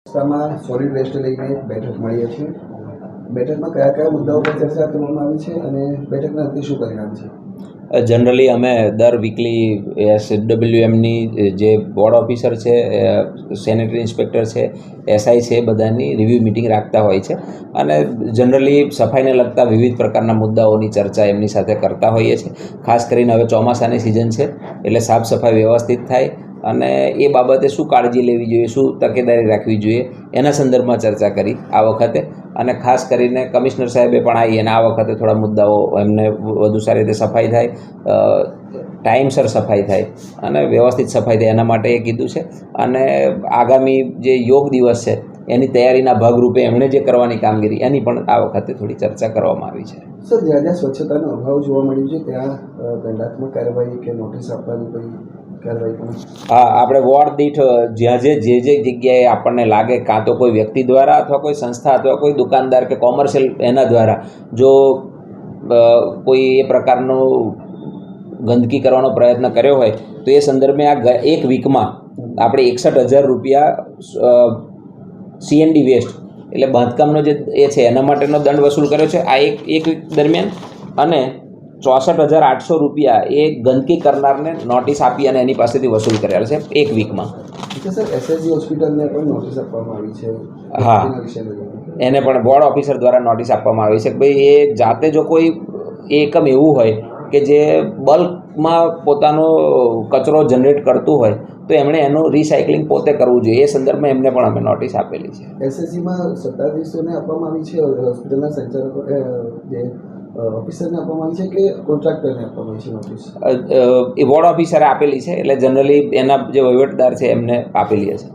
સંસ્થામાં solid waste લઈને બેઠક મળી છે. બેઠકમાં કયા કયા મુદ્દાઓ પર ચર્ચા કરવામાં આવી છે અને બેઠકના અંતે શું પરિણામ છે? જનરલી અમે દર વીકલી SWMની જે બોર્ડ ઓફિસર છે, સેનેટરી ઇન્સ્પેક્ટર છે, SI છે, બધાની રિવ્યૂ મિટિંગ રાખતા હોય છે અને જનરલી સફાઈને લગતા વિવિધ પ્રકારના મુદ્દાઓની ચર્ચા એમની સાથે કરતા હોઈએ છીએ. ખાસ કરીને હવે ચોમાસાની સિઝન છે એટલે સાફ સફાઈ વ્યવસ્થિત થાય અને એ બાબતે શું કાળજી લેવી જોઈએ, શું તકેદારી રાખવી જોઈએ એના સંદર્ભમાં ચર્ચા કરી આ વખતે. અને ખાસ કરીને કમિશનર સાહેબે પણ આવી અને આ વખતે થોડા મુદ્દાઓ એમને વધુ સારી રીતે સફાઈ થાય, ટાઈમસર સફાઈ થાય અને વ્યવસ્થિત સફાઈ થાય એના માટે એ કીધું છે. અને આગામી જે યોગ દિવસ છે એની તૈયારીના ભાગરૂપે એમણે જે કરવાની કામગીરી એની પણ આ વખતે થોડી ચર્ચા કરવામાં આવી છે. સર, જ્યાં જ્યાં સ્વચ્છતાનો અભાવ જોવા મળ્યો છે ત્યાં દંડાત્મક કાર્યવાહી કે નોટિસ આપવાની કોઈ કાર્યવાહી પણ? હા, આપણે વોર્ડ દીઠ જ્યાં જે જગ્યાએ આપણને લાગે, કાં તો કોઈ વ્યક્તિ દ્વારા અથવા કોઈ સંસ્થા અથવા કોઈ દુકાનદાર કે કોમર્શિયલ એના દ્વારા જો કોઈ એ પ્રકારનો ગંદકી કરવાનો પ્રયત્ન કર્યો હોય તો એ સંદર્ભે આ એક વીકમાં આપણે 61,000 રૂપિયા CND વેસ્ટ એટલે બાંધકામનો જે એ છે એના માટેનો દંડ વસૂલ કર્યો છે આ એક વીક દરમિયાન. અને 64,800 રૂપિયા એ ગંદકી કરનારને નોટિસ આપી અને એની પાસેથી વસૂલ કરેલ છે એક વીકમાં. સર, SSG હોસ્પિટલને પણ નોટિસ આપવામાં આવી છે? હા, એને પણ બોર્ડ ઓફિસર દ્વારા નોટિસ આપવામાં આવી છે કે ભાઈ એ જાતે જો કોઈ એકમ એવું હોય કે જે બલ્કમાં પોતાનો કચરો જનરેટ કરતું હોય તો એમણે એનું રિસાયકલિંગ પોતે કરવું જોઈએ. એ સંદર્ભમાં એમને પણ અમે નોટિસ આપેલી છે. SSGમાં સત્તાધીશોને આપવામાં આવી છે, હોસ્પિટલના સંચાલકો જે ઓફિસરને આપવામાં આવી છે કે કોન્ટ્રાક્ટરને આપવામાં આવી છે નોટિસ? એ વોર્ડ ઓફિસરે આપેલી છે એટલે જનરલી એના જે વહીવટદાર છે એમને આપેલી હશે.